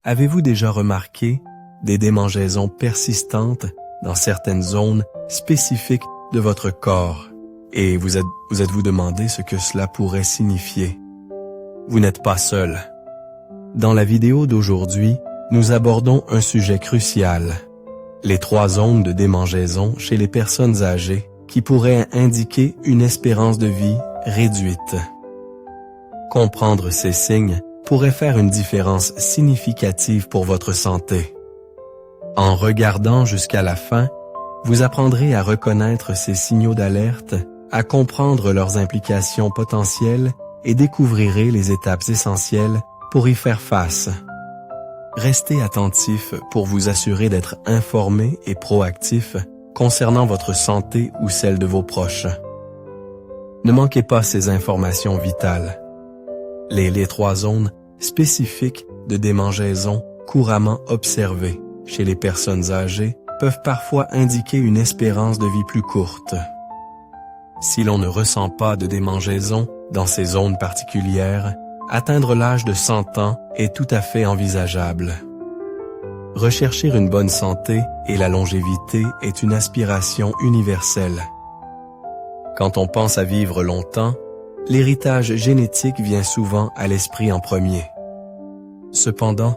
Avez-vous déjà remarqué des démangeaisons persistantes dans certaines zones spécifiques de votre corps? Et vous êtes-vous demandé ce que cela pourrait signifier? Vous n'êtes pas seul. Dans la vidéo d'aujourd'hui, nous abordons un sujet crucial. Les 3 zones de démangeaison chez les personnes âgées qui pourraient indiquer une espérance de vie réduite. Comprendre ces signes pourrait faire une différence significative pour votre santé. En regardant jusqu'à la fin, vous apprendrez à reconnaître ces signaux d'alerte, à comprendre leurs implications potentielles et découvrirez les étapes essentielles pour y faire face. Restez attentif pour vous assurer d'être informé et proactif concernant votre santé ou celle de vos proches. Ne manquez pas ces informations vitales. Les 3 zones spécifiques de démangeaison couramment observées chez les personnes âgées peuvent parfois indiquer une espérance de vie plus courte. Si l'on ne ressent pas de démangeaison dans ces zones particulières, atteindre l'âge de 100 ans est tout à fait envisageable. Rechercher une bonne santé et la longévité est une aspiration universelle. Quand on pense à vivre longtemps, l'héritage génétique vient souvent à l'esprit en premier. Cependant,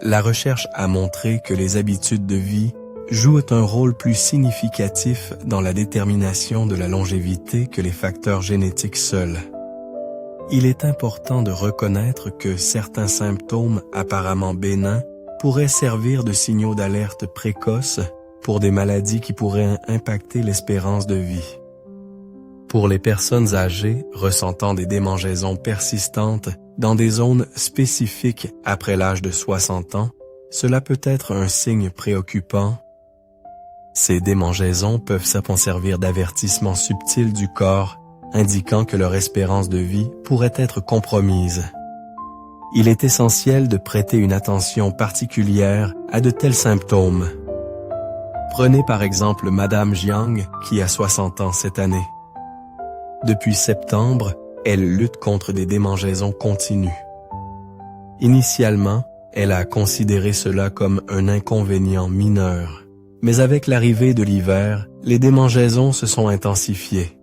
la recherche a montré que les habitudes de vie jouent un rôle plus significatif dans la détermination de la longévité que les facteurs génétiques seuls. Il est important de reconnaître que certains symptômes apparemment bénins pourraient servir de signaux d'alerte précoces pour des maladies qui pourraient impacter l'espérance de vie. Pour les personnes âgées ressentant des démangeaisons persistantes dans des zones spécifiques après l'âge de 60 ans, cela peut être un signe préoccupant. Ces démangeaisons peuvent servir d'avertissement subtil du corps, indiquant que leur espérance de vie pourrait être compromise. Il est essentiel de prêter une attention particulière à de tels symptômes. Prenez par exemple Madame Jiang qui a 60 ans cette année. Depuis septembre, elle lutte contre des démangeaisons continues. Initialement, elle a considéré cela comme un inconvénient mineur. Mais avec l'arrivée de l'hiver, les démangeaisons se sont intensifiées.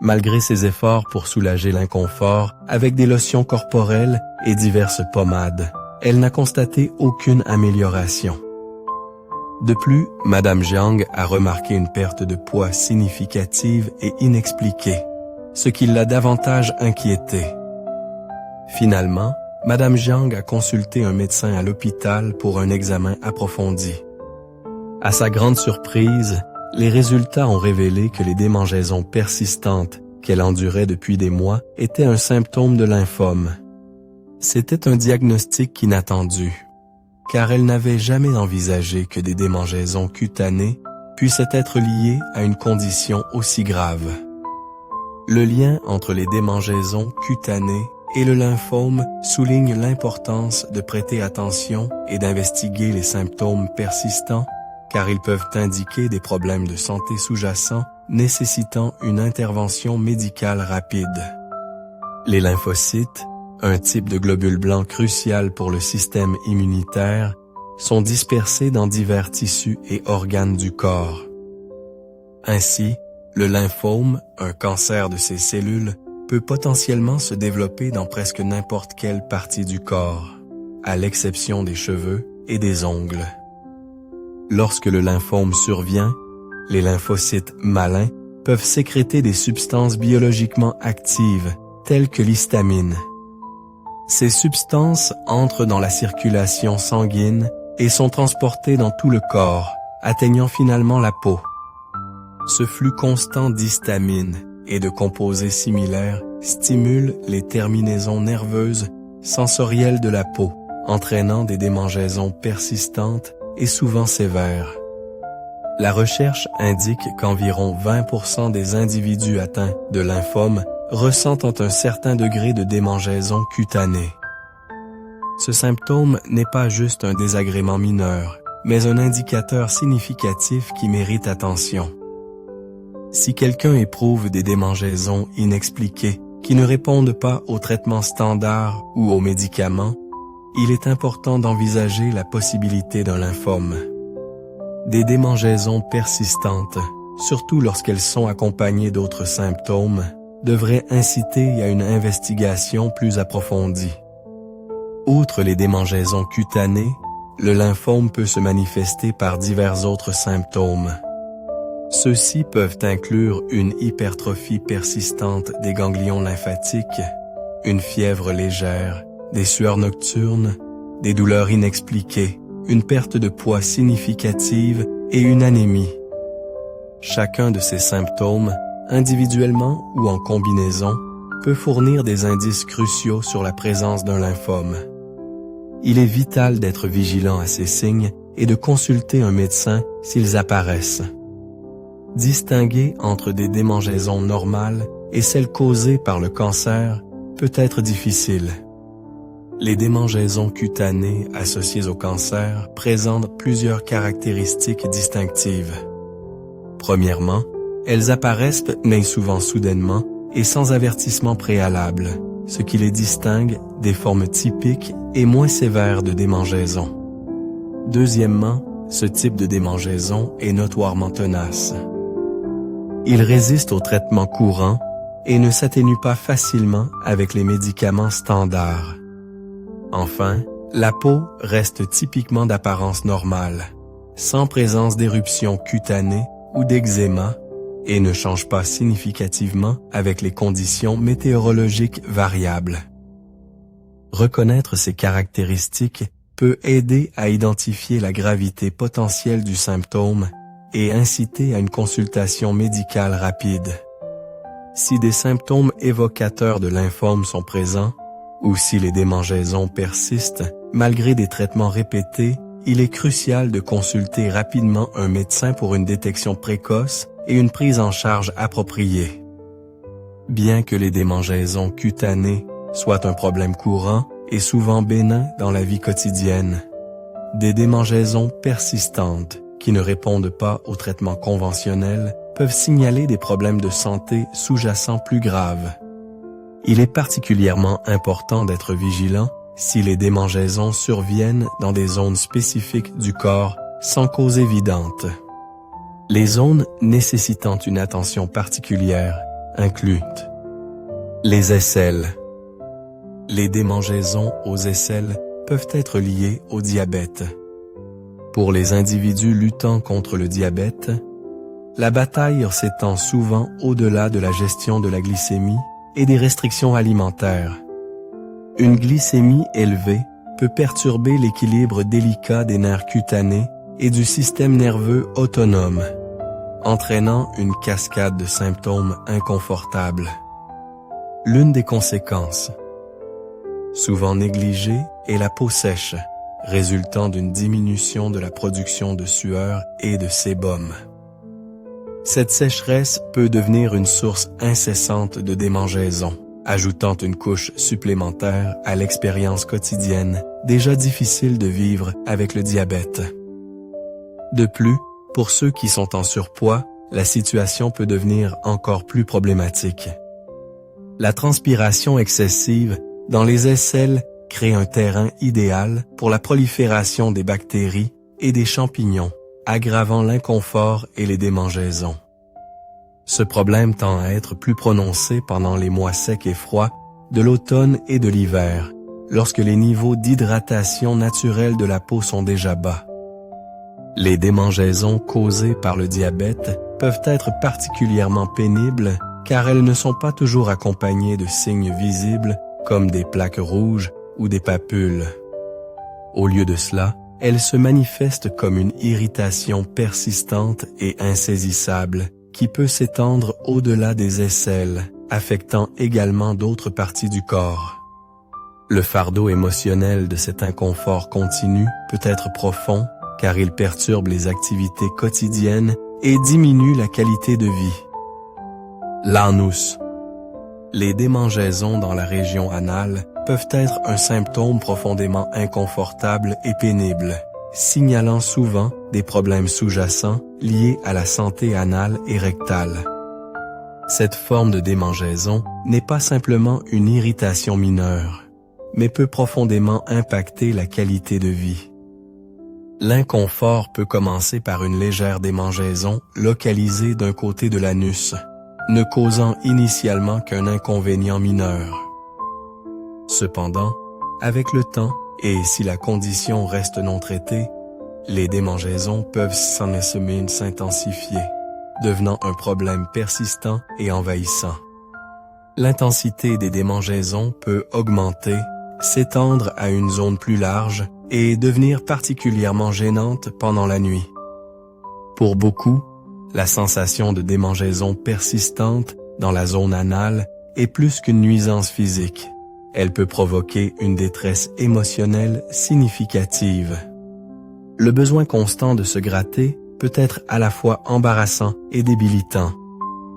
Malgré ses efforts pour soulager l'inconfort avec des lotions corporelles et diverses pommades, elle n'a constaté aucune amélioration. De plus, Madame Jiang a remarqué une perte de poids significative et inexpliquée, ce qui l'a davantage inquiétée. Finalement, Madame Jiang a consulté un médecin à l'hôpital pour un examen approfondi. À sa grande surprise, les résultats ont révélé que les démangeaisons persistantes qu'elle endurait depuis des mois étaient un symptôme de lymphome. C'était un diagnostic inattendu, car elle n'avait jamais envisagé que des démangeaisons cutanées puissent être liées à une condition aussi grave. Le lien entre les démangeaisons cutanées et le lymphome souligne l'importance de prêter attention et d'investiguer les symptômes persistants, car ils peuvent indiquer des problèmes de santé sous-jacents nécessitant une intervention médicale rapide. Les lymphocytes, un type de globule blanc crucial pour le système immunitaire, sont dispersés dans divers tissus et organes du corps. Ainsi, le lymphome, un cancer de ces cellules, peut potentiellement se développer dans presque n'importe quelle partie du corps, à l'exception des cheveux et des ongles. Lorsque le lymphome survient, les lymphocytes malins peuvent sécréter des substances biologiquement actives, telles que l'histamine. Ces substances entrent dans la circulation sanguine et sont transportées dans tout le corps, atteignant finalement la peau. Ce flux constant d'histamine et de composés similaires stimule les terminaisons nerveuses sensorielles de la peau, entraînant des démangeaisons persistantes et souvent sévères. La recherche indique qu'environ 20% des individus atteints de lymphome ressentent un certain degré de démangeaison cutanée. Ce symptôme n'est pas juste un désagrément mineur, mais un indicateur significatif qui mérite attention. Si quelqu'un éprouve des démangeaisons inexpliquées qui ne répondent pas aux traitements standards ou aux médicaments, il est important d'envisager la possibilité d'un lymphome. Des démangeaisons persistantes, surtout lorsqu'elles sont accompagnées d'autres symptômes, devraient inciter à une investigation plus approfondie. Outre les démangeaisons cutanées, le lymphome peut se manifester par divers autres symptômes. Ceux-ci peuvent inclure une hypertrophie persistante des ganglions lymphatiques, une fièvre légère, des sueurs nocturnes, des douleurs inexpliquées, une perte de poids significative et une anémie. Chacun de ces symptômes, individuellement ou en combinaison, peut fournir des indices cruciaux sur la présence d'un lymphome. Il est vital d'être vigilant à ces signes et de consulter un médecin s'ils apparaissent. Distinguer entre des démangeaisons normales et celles causées par le cancer peut être difficile. Les démangeaisons cutanées associées au cancer présentent plusieurs caractéristiques distinctives. Premièrement, elles apparaissent mais souvent soudainement et sans avertissement préalable, ce qui les distingue des formes typiques et moins sévères de démangeaison. Deuxièmement, ce type de démangeaison est notoirement tenace. Il résiste aux traitements courants et ne s'atténue pas facilement avec les médicaments standards. Enfin, la peau reste typiquement d'apparence normale, sans présence d'éruptions cutanées ou d'eczéma, et ne change pas significativement avec les conditions météorologiques variables. Reconnaître ces caractéristiques peut aider à identifier la gravité potentielle du symptôme et inciter à une consultation médicale rapide. Si des symptômes évocateurs de lymphome sont présents, ou si les démangeaisons persistent, malgré des traitements répétés, il est crucial de consulter rapidement un médecin pour une détection précoce et une prise en charge appropriée. Bien que les démangeaisons cutanées soient un problème courant et souvent bénin dans la vie quotidienne, des démangeaisons persistantes qui ne répondent pas aux traitements conventionnels peuvent signaler des problèmes de santé sous-jacents plus graves. Il est particulièrement important d'être vigilant si les démangeaisons surviennent dans des zones spécifiques du corps sans cause évidente. Les zones nécessitant une attention particulière incluent les aisselles. Les démangeaisons aux aisselles peuvent être liées au diabète. Pour les individus luttant contre le diabète, la bataille s'étend souvent au-delà de la gestion de la glycémie et des restrictions alimentaires. Une glycémie élevée peut perturber l'équilibre délicat des nerfs cutanés et du système nerveux autonome, entraînant une cascade de symptômes inconfortables. L'une des conséquences, souvent négligée, est la peau sèche, résultant d'une diminution de la production de sueur et de sébum. Cette sécheresse peut devenir une source incessante de démangeaisons, ajoutant une couche supplémentaire à l'expérience quotidienne déjà difficile de vivre avec le diabète. De plus, pour ceux qui sont en surpoids, la situation peut devenir encore plus problématique. La transpiration excessive dans les aisselles crée un terrain idéal pour la prolifération des bactéries et des champignons, aggravant l'inconfort et les démangeaisons. Ce problème tend à être plus prononcé pendant les mois secs et froids de l'automne et de l'hiver, lorsque les niveaux d'hydratation naturelle de la peau sont déjà bas. Les démangeaisons causées par le diabète peuvent être particulièrement pénibles car elles ne sont pas toujours accompagnées de signes visibles comme des plaques rouges ou des papules. Au lieu de cela, elles se manifestent comme une irritation persistante et insaisissable qui peut s'étendre au-delà des aisselles, affectant également d'autres parties du corps. Le fardeau émotionnel de cet inconfort continu peut être profond car il perturbe les activités quotidiennes et diminue la qualité de vie. L'anus. Les démangeaisons dans la région anale peuvent être un symptôme profondément inconfortable et pénible, signalant souvent des problèmes sous-jacents liés à la santé anale et rectale. Cette forme de démangeaison n'est pas simplement une irritation mineure. mais peut profondément impacter la qualité de vie. L'inconfort peut commencer par une légère démangeaison localisée d'un côté de l'anus, ne causant initialement qu'un inconvénient mineur. Cependant, avec le temps, et si la condition reste non traitée, les démangeaisons peuvent s'intensifier, devenant un problème persistant et envahissant. L'intensité des démangeaisons peut augmenter, s'étendre à une zone plus large et devenir particulièrement gênante pendant la nuit. Pour beaucoup, la sensation de démangeaison persistante dans la zone anale est plus qu'une nuisance physique. Elle peut provoquer une détresse émotionnelle significative. Le besoin constant de se gratter peut être à la fois embarrassant et débilitant,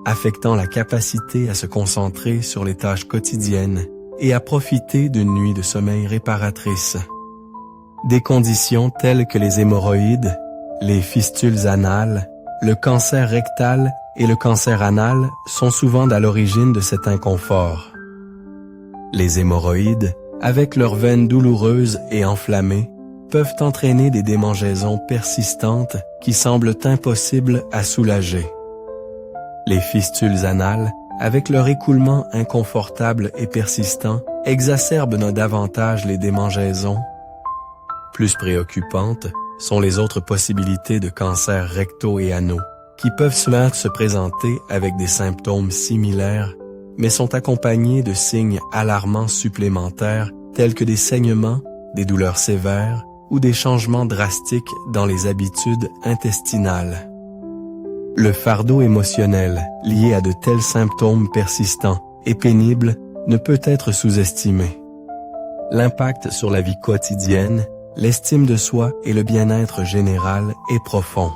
affectant la capacité à se concentrer sur les tâches quotidiennes et à profiter d'une nuit de sommeil réparatrice. Des conditions telles que les hémorroïdes, les fistules anales, le cancer rectal et le cancer anal sont souvent à l'origine de cet inconfort. Les hémorroïdes, avec leurs veines douloureuses et enflammées, peuvent entraîner des démangeaisons persistantes qui semblent impossibles à soulager. Les fistules anales, avec leur écoulement inconfortable et persistant, exacerbent davantage les démangeaisons. Plus préoccupantes sont les autres possibilités de cancers rectaux et anaux, qui peuvent se présenter avec des symptômes similaires, mais sont accompagnés de signes alarmants supplémentaires tels que des saignements, des douleurs sévères ou des changements drastiques dans les habitudes intestinales. Le fardeau émotionnel lié à de tels symptômes persistants et pénibles ne peut être sous-estimé. L'impact sur la vie quotidienne, l'estime de soi et le bien-être général est profond.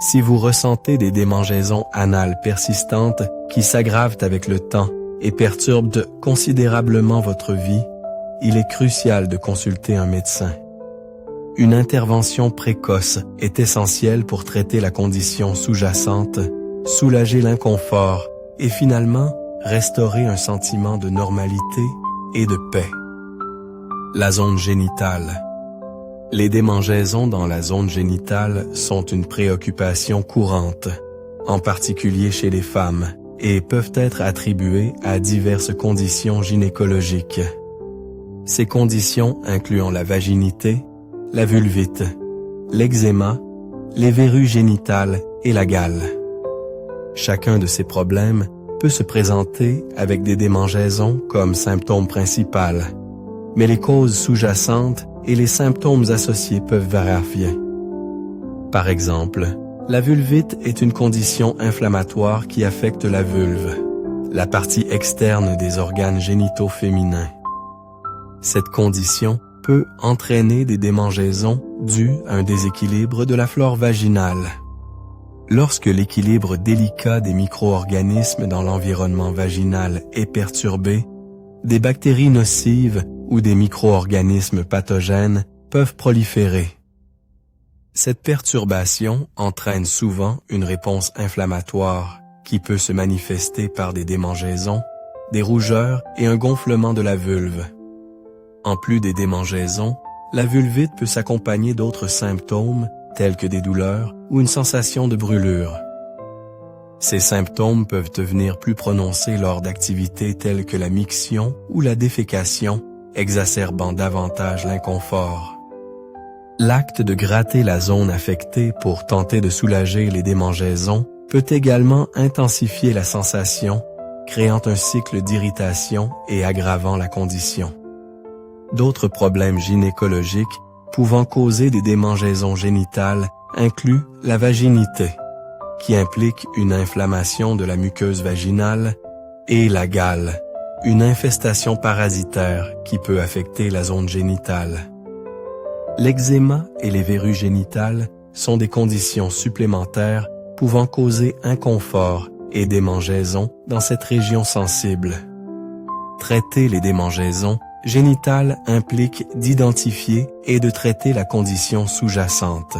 Si vous ressentez des démangeaisons anales persistantes qui s'aggravent avec le temps et perturbent considérablement votre vie, il est crucial de consulter un médecin. Une intervention précoce est essentielle pour traiter la condition sous-jacente, soulager l'inconfort et finalement restaurer un sentiment de normalité et de paix. La zone génitale. Les démangeaisons dans la zone génitale sont une préoccupation courante, en particulier chez les femmes, et peuvent être attribuées à diverses conditions gynécologiques. Ces conditions incluant la vaginité, la vulvite, l'eczéma, les verrues génitales et la gale. Chacun de ces problèmes peut se présenter avec des démangeaisons comme symptôme principal, mais les causes sous-jacentes et les symptômes associés peuvent varier. Par exemple, la vulvite est une condition inflammatoire qui affecte la vulve, la partie externe des organes génitaux féminins. Cette condition peut entraîner des démangeaisons dues à un déséquilibre de la flore vaginale. Lorsque l'équilibre délicat des micro-organismes dans l'environnement vaginal est perturbé, des bactéries nocives ou des micro-organismes pathogènes peuvent proliférer. Cette perturbation entraîne souvent une réponse inflammatoire qui peut se manifester par des démangeaisons, des rougeurs et un gonflement de la vulve. En plus des démangeaisons, la vulvite peut s'accompagner d'autres symptômes tels que des douleurs ou une sensation de brûlure. Ces symptômes peuvent devenir plus prononcés lors d'activités telles que la miction ou la défécation, exacerbant davantage l'inconfort. L'acte de gratter la zone affectée pour tenter de soulager les démangeaisons peut également intensifier la sensation, créant un cycle d'irritation et aggravant la condition. D'autres problèmes gynécologiques pouvant causer des démangeaisons génitales incluent la vaginité, qui implique une inflammation de la muqueuse vaginale, et la gale, une infestation parasitaire qui peut affecter la zone génitale. L'eczéma et les verrues génitales sont des conditions supplémentaires pouvant causer inconfort et démangeaisons dans cette région sensible. Traiter les démangeaisons génitales implique d'identifier et de traiter la condition sous-jacente.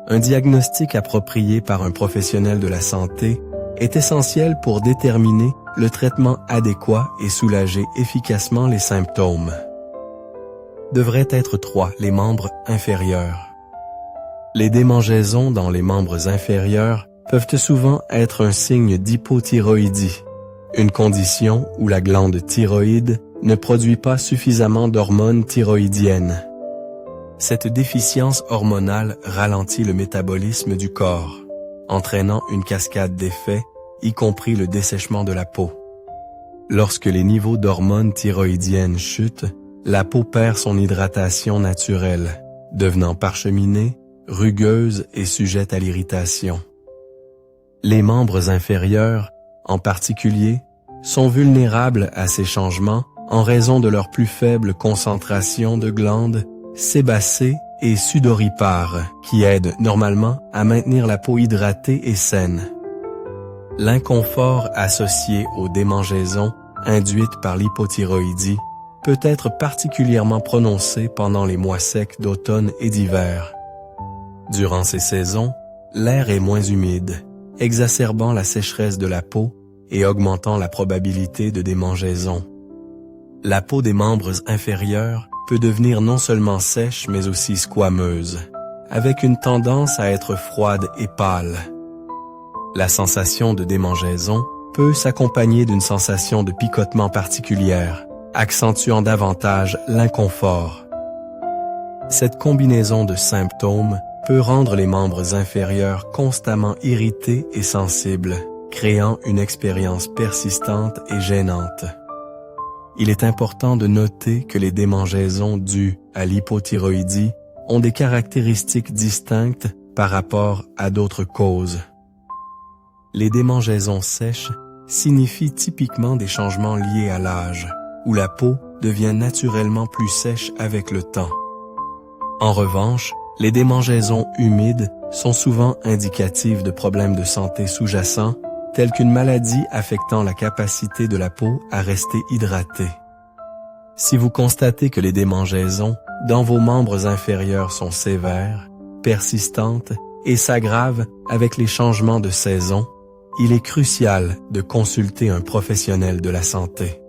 Un diagnostic approprié par un professionnel de la santé est essentiel pour déterminer le traitement adéquat et soulager efficacement les symptômes. Devraient être 3. Les membres inférieurs. Les démangeaisons dans les membres inférieurs peuvent souvent être un signe d'hypothyroïdie, une condition où la glande thyroïde ne produit pas suffisamment d'hormones thyroïdiennes. Cette déficience hormonale ralentit le métabolisme du corps, entraînant une cascade d'effets, y compris le dessèchement de la peau. Lorsque les niveaux d'hormones thyroïdiennes chutent, la peau perd son hydratation naturelle, devenant parcheminée, rugueuse et sujette à l'irritation. Les membres inférieurs, en particulier, sont vulnérables à ces changements en raison de leur plus faible concentration de glandes sébacées et sudoripares qui aident normalement à maintenir la peau hydratée et saine. L'inconfort associé aux démangeaisons induites par l'hypothyroïdie peut être particulièrement prononcé pendant les mois secs d'automne et d'hiver. Durant ces saisons, l'air est moins humide, exacerbant la sécheresse de la peau et augmentant la probabilité de démangeaison. La peau des membres inférieurs peut devenir non seulement sèche mais aussi squameuse, avec une tendance à être froide et pâle. La sensation de démangeaison peut s'accompagner d'une sensation de picotement particulière, accentuant davantage l'inconfort. Cette combinaison de symptômes peut rendre les membres inférieurs constamment irrités et sensibles, créant une expérience persistante et gênante. Il est important de noter que les démangeaisons dues à l'hypothyroïdie ont des caractéristiques distinctes par rapport à d'autres causes. Les démangeaisons sèches signifient typiquement des changements liés à l'âge, où la peau devient naturellement plus sèche avec le temps. En revanche, les démangeaisons humides sont souvent indicatives de problèmes de santé sous-jacents, tels qu'une maladie affectant la capacité de la peau à rester hydratée. Si vous constatez que les démangeaisons dans vos membres inférieurs sont sévères, persistantes et s'aggravent avec les changements de saison, il est crucial de consulter un professionnel de la santé.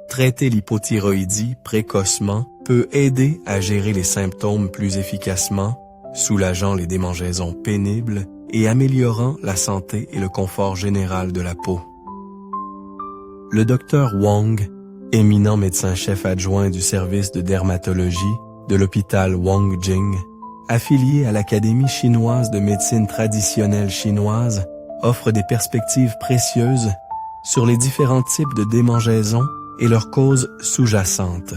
Traiter l'hypothyroïdie précocement peut aider à gérer les symptômes plus efficacement, soulageant les démangeaisons pénibles et améliorant la santé et le confort général de la peau. Le Dr Wang, éminent médecin-chef adjoint du service de dermatologie de l'hôpital Wang Jing, affilié à l'Académie chinoise de médecine traditionnelle chinoise, offre des perspectives précieuses sur les différents types de démangeaisons et leurs causes sous-jacentes.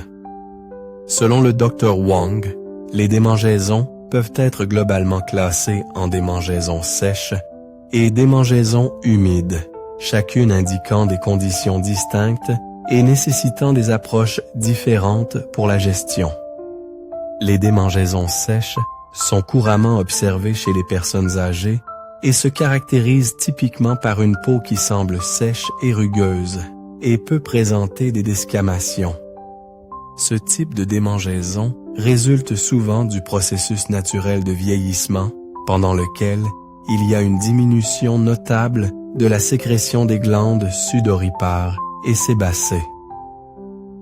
Selon le Dr Wang, les démangeaisons peuvent être globalement classées en démangeaisons sèches et démangeaisons humides, chacune indiquant des conditions distinctes et nécessitant des approches différentes pour la gestion. Les démangeaisons sèches sont couramment observées chez les personnes âgées et se caractérisent typiquement par une peau qui semble sèche et rugueuse et peut présenter des desquamations. Ce type de démangeaison résulte souvent du processus naturel de vieillissement, pendant lequel il y a une diminution notable de la sécrétion des glandes sudoripares et sébacées.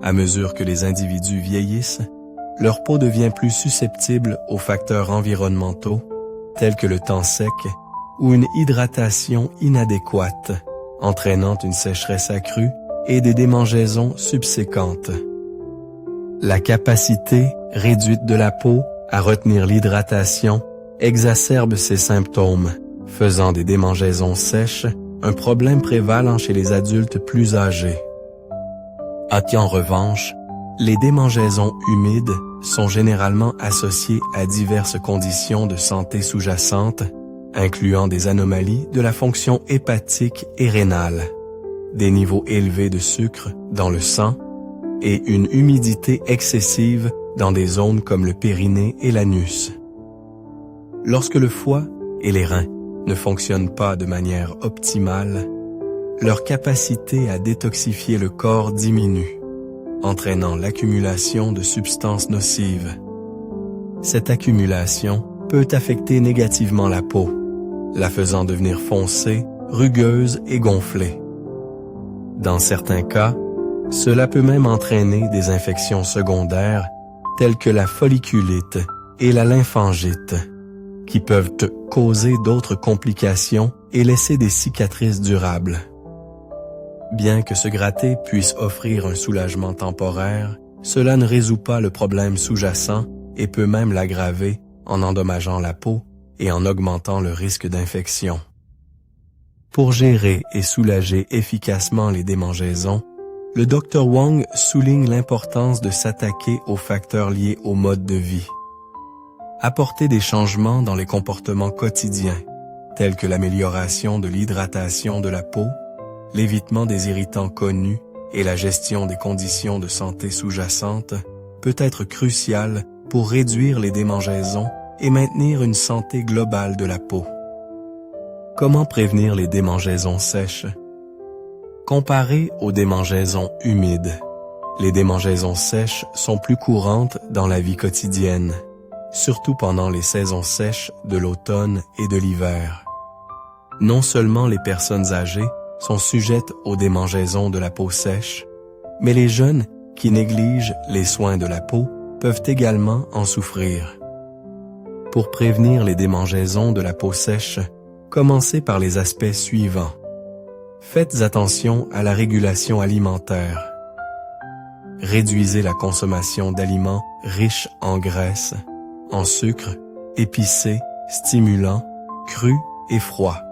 À mesure que les individus vieillissent, leur peau devient plus susceptible aux facteurs environnementaux, tels que le temps sec ou une hydratation inadéquate, entraînant une sécheresse accrue et des démangeaisons subséquentes. La capacité réduite de la peau à retenir l'hydratation exacerbe ces symptômes, faisant des démangeaisons sèches un problème prévalant chez les adultes plus âgés. En revanche, les démangeaisons humides sont généralement associées à diverses conditions de santé sous-jacentes, incluant des anomalies de la fonction hépatique et rénale, des niveaux élevés de sucre dans le sang et une humidité excessive dans des zones comme le périnée et l'anus. Lorsque le foie et les reins ne fonctionnent pas de manière optimale, leur capacité à détoxifier le corps diminue, entraînant l'accumulation de substances nocives. Cette accumulation peut affecter négativement la peau, la faisant devenir foncée, rugueuse et gonflée. Dans certains cas, cela peut même entraîner des infections secondaires telles que la folliculite et la lymphangite, qui peuvent causer d'autres complications et laisser des cicatrices durables. Bien que se gratter puisse offrir un soulagement temporaire, cela ne résout pas le problème sous-jacent et peut même l'aggraver en endommageant la peau et en augmentant le risque d'infection. Pour gérer et soulager efficacement les démangeaisons, le Dr Wong souligne l'importance de s'attaquer aux facteurs liés au mode de vie. Apporter des changements dans les comportements quotidiens, tels que l'amélioration de l'hydratation de la peau, l'évitement des irritants connus et la gestion des conditions de santé sous-jacentes, peut être crucial pour réduire les démangeaisons et maintenir une santé globale de la peau. Comment prévenir les démangeaisons sèches? Comparé aux démangeaisons humides, les démangeaisons sèches sont plus courantes dans la vie quotidienne, surtout pendant les saisons sèches de l'automne et de l'hiver. Non seulement les personnes âgées sont sujettes aux démangeaisons de la peau sèche, mais les jeunes qui négligent les soins de la peau peuvent également en souffrir. Pour prévenir les démangeaisons de la peau sèche, commencez par les aspects suivants. Faites attention à la régulation alimentaire. Réduisez la consommation d'aliments riches en graisse, en sucre, épicés, stimulants, crus et froids.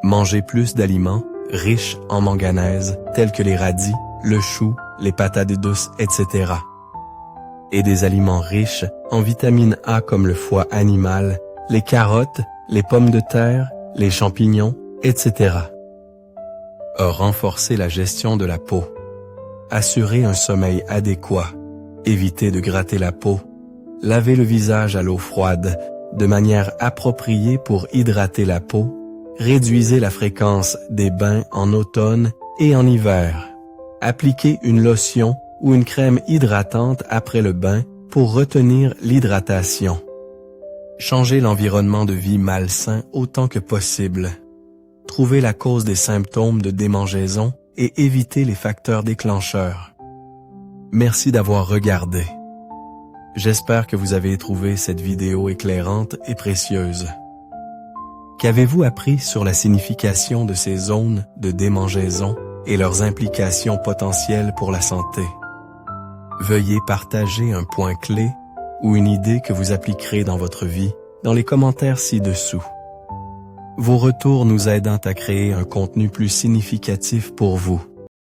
Mangez plus d'aliments riches en manganèse tels que les radis, le chou, les patates douces, etc. Et des aliments riches en vitamine A comme le foie animal, les carottes, les pommes de terre, les champignons, etc. Renforcer la gestion de la peau. Assurer un sommeil adéquat. Éviter de gratter la peau. Laver le visage à l'eau froide de manière appropriée pour hydrater la peau. Réduisez la fréquence des bains en automne et en hiver. Appliquez une lotion ou une crème hydratante après le bain pour retenir l'hydratation. Changez l'environnement de vie malsain autant que possible. Trouvez la cause des symptômes de démangeaison et évitez les facteurs déclencheurs. Merci d'avoir regardé. J'espère que vous avez trouvé cette vidéo éclairante et précieuse. Qu'avez-vous appris sur la signification de ces zones de démangeaison et leurs implications potentielles pour la santé? Veuillez partager un point clé ou une idée que vous appliquerez dans votre vie dans les commentaires ci-dessous. Vos retours nous aident à créer un contenu plus significatif pour vous.